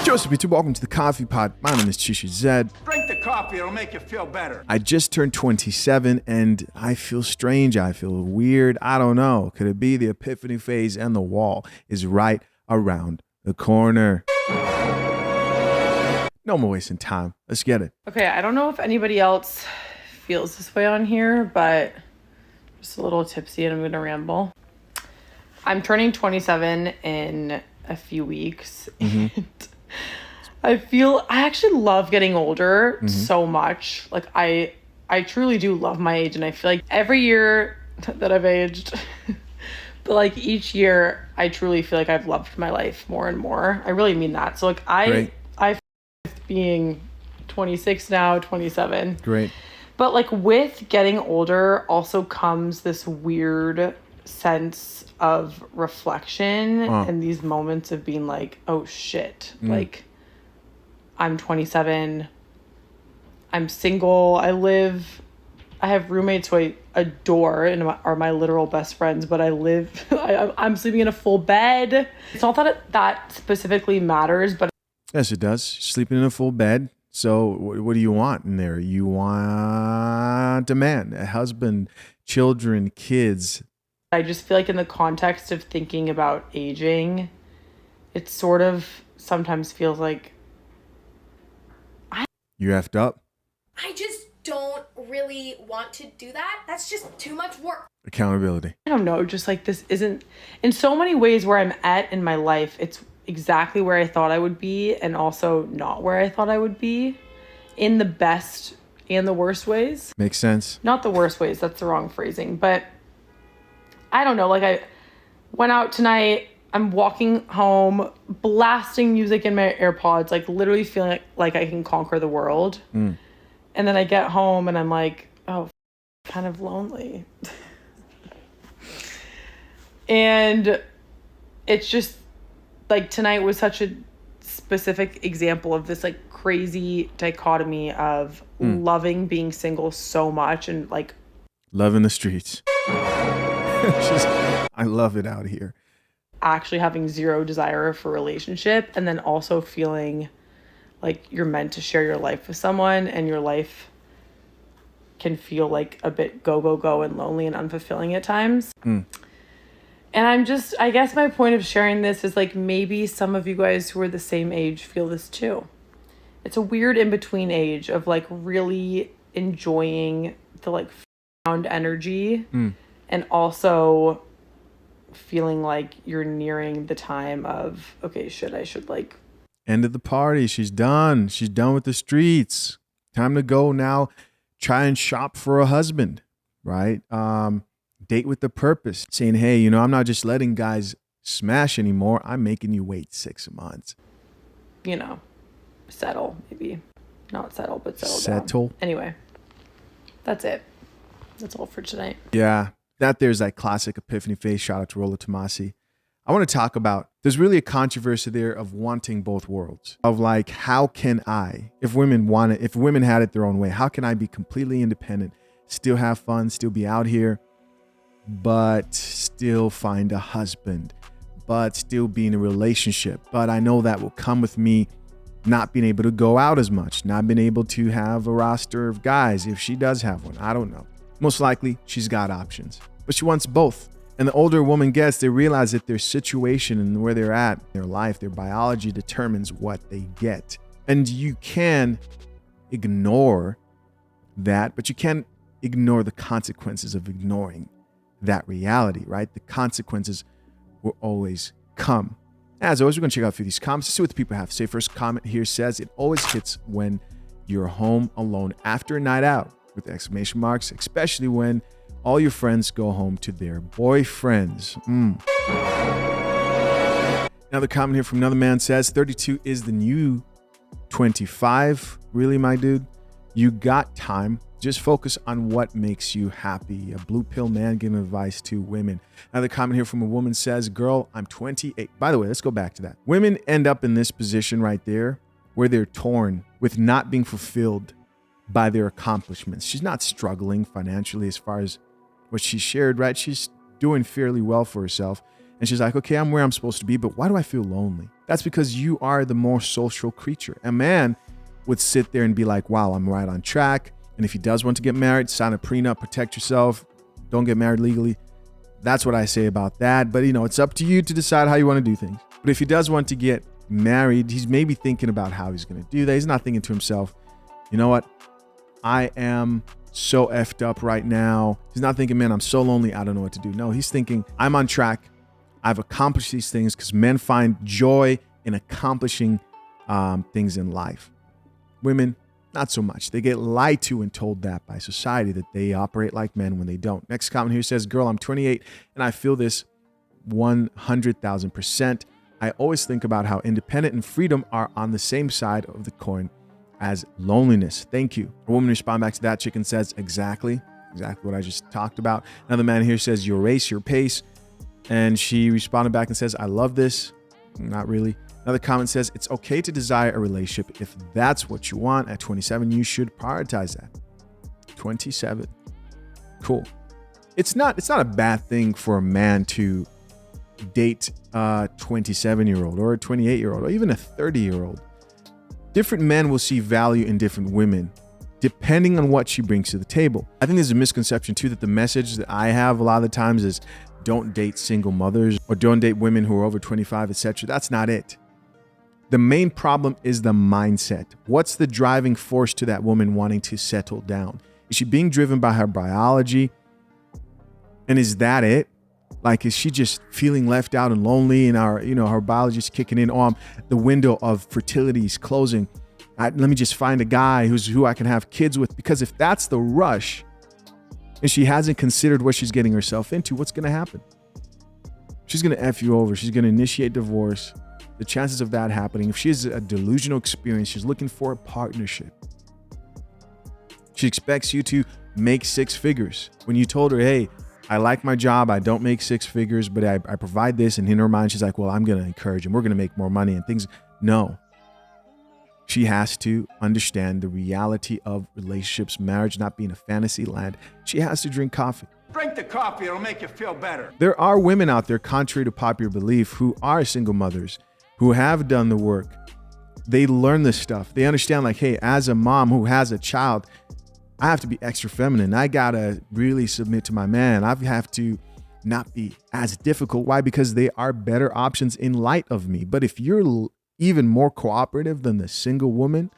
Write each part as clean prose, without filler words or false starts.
Joseph YouTube, welcome to the Coffee Pod. My name is Chishu Zed. Drink the coffee, it'll make you feel better. I just turned 27 and I feel strange. I feel weird. I don't know. Could it be the epiphany phase and the wall is right around the corner? No more wasting time. Let's get it. Okay, I don't know if anybody else feels this way on here, but just a little tipsy and I'm going to ramble. I'm turning 27 in a few weeks. And I actually love getting older so much. Like I truly do love my age, and I feel like every year that I've aged, but like each year I truly feel like I've loved my life more and more. I really mean that. So like I being 26 now, 27. Great. But like with getting older also comes this weird sense of reflection and these moments of being like, oh shit, like I'm 27, I'm single, I have roommates who I adore and are my literal best friends, but I'm sleeping in a full bed. It's not that that specifically matters, but Yes, it does. Sleeping in a full bed. So what do you want in there? You want a man, a husband, children, kids. I just feel like in the context of thinking about aging, it sort of sometimes feels like You effed up. I just don't really want to do that. That's just too much work. Accountability. I don't know, just like this isn't, in so many ways where I'm at in my life, it's exactly where I thought I would be and also not where I thought I would be, in the best and the worst ways. Makes sense. Not the worst ways, that's the wrong phrasing, but I don't know, like I went out tonight, I'm walking home, blasting music in my AirPods, like literally feeling like I can conquer the world. And then I get home and I'm like, oh, kind of lonely. And it's just like tonight was such a specific example of this like crazy dichotomy of loving being single so much and like Loving the streets. I love it out here. actually having zero desire for a relationship, and then also feeling like you're meant to share your life with someone and your life can feel like a bit go and lonely and unfulfilling at times. And I guess my point of sharing this is like maybe some of you guys who are the same age feel this too. It's a weird in-between age of like really enjoying the like found energy and also feeling like you're nearing the time of, okay, I should like... End of the party. She's done. She's done with the streets. Time to go now. Try and shop for a husband, right? Date with a purpose. Saying, hey, I'm not just letting guys smash anymore. I'm making you wait 6 months. Settle, maybe. Not settle, but settle down. Settle. Anyway, that's it. That's all for tonight. Yeah. There's that classic epiphany phase. Shout out to Rollo Tomasi. I want to talk about, there's really a controversy there of wanting both worlds. Of like, how can I, if women had it their own way, how can I be completely independent, still have fun, still be out here, but still find a husband, but still be in a relationship. But I know that will come with me not being able to go out as much, not being able to have a roster of guys if she does have one. I don't know. Most likely, she's got options, but she wants both. And the older a woman gets, they realize that their situation and where they're at, their life, their biology determines what they get. And you can ignore that, but you can't ignore the consequences of ignoring that reality, right? The consequences will always come. As always, we're going to check out a few of these comments to see what the people have to say. First comment here says, it always hits when you're home alone after a night out, with exclamation marks, especially when all your friends go home to their boyfriends. Another comment here from another man says, 32 is the new 25. Really, my dude? You got time. Just focus on what makes you happy. A blue pill man giving advice to women. Another comment here from a woman says, girl, I'm 28. By the way, let's go back to that. Women end up in this position right there where they're torn with not being fulfilled by their accomplishments. She's not struggling financially as far as what she shared, right? She's doing fairly well for herself. And she's like, okay, I'm where I'm supposed to be, but why do I feel lonely? That's because you are the more social creature. A man would sit there and be like, wow, I'm right on track. And if he does want to get married, sign a prenup, protect yourself, don't get married legally. That's what I say about that. But it's up to you to decide how you want to do things. But if he does want to get married, he's maybe thinking about how he's going to do that. He's not thinking to himself, you know what? I am so effed up right now. He's not thinking, man, I'm so lonely, I don't know what to do. No, he's thinking, I'm on track. I've accomplished these things, because men find joy in accomplishing things in life. Women, not so much. They get lied to and told that by society, that they operate like men when they don't. Next comment here says, girl, I'm 28 and I feel this 100,000%. I always think about how independent and freedom are on the same side of the coin as loneliness. Thank you. A woman respond back to that chick and says, exactly what I just talked about. Another man here says, your race, your pace. And she responded back and says, I love this. Not really. Another comment says, it's okay to desire a relationship. If that's what you want at 27, you should prioritize that. 27. Cool. It's not a bad thing for a man to date a 27-year-old or a 28-year-old or even a 30-year-old. Different men will see value in different women depending on what she brings to the table. I think there's a misconception too, that the message that I have a lot of the times is don't date single mothers or don't date women who are over 25, etc. That's not it. The main problem is the mindset. What's the driving force to that woman wanting to settle down? Is she being driven by her biology? And is that it? Like, is she just feeling left out and lonely, and her biology is kicking in? Oh, the window of fertility is closing. Let me just find a guy who I can have kids with. Because if that's the rush, and she hasn't considered what she's getting herself into, what's going to happen? She's going to F you over. She's going to initiate divorce. The chances of that happening, if she has a delusional experience, she's looking for a partnership. She expects you to make six figures. When you told her, hey, I like my job, I don't make six figures, but I provide this. And in her mind, she's like, well, I'm going to encourage him. We're going to make more money and things. No. She has to understand the reality of relationships, marriage not being a fantasy land. She has to drink coffee. Drink the coffee, it'll make you feel better. There are women out there, contrary to popular belief, who are single mothers, who have done the work. They learn this stuff. They understand, like, hey, as a mom who has a child, I have to be extra feminine. I gotta really submit to my man. I have to not be as difficult. Why? Because they are better options in light of me. But if you're even more cooperative than the single woman,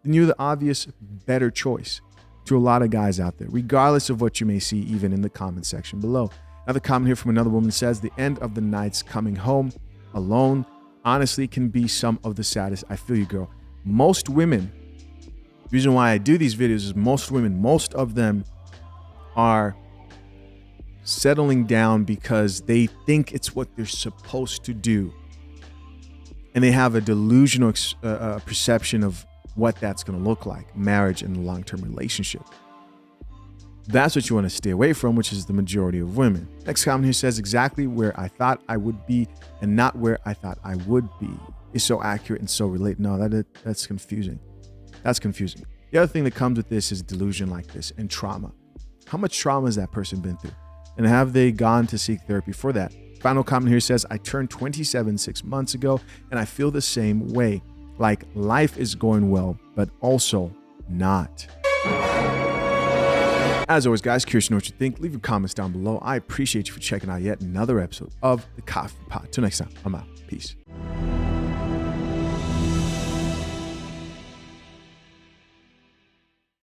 then you're the obvious better choice to a lot of guys out there, regardless of what you may see even in the comment section below. Another comment here from another woman says, the end of the night's coming home alone honestly can be some of the saddest. I feel you, girl. Most women, the reason why I do these videos is most of them are settling down because they think it's what they're supposed to do. And they have a delusional perception of what that's going to look like, marriage and a long-term relationship. That's what you want to stay away from, which is the majority of women. Next comment here says, exactly where I thought I would be and not where I thought I would be. Is so accurate and so relate. No, that's confusing. That's confusing. The other thing that comes with this is delusion like this and trauma. How much trauma has that person been through? And have they gone to seek therapy for that? Final comment here says, I turned 27 6 months ago and I feel the same way. Like life is going well, but also not. As always, guys, curious to know what you think. Leave your comments down below. I appreciate you for checking out yet another episode of The Coffee Pot. Till next time, I'm out. Peace.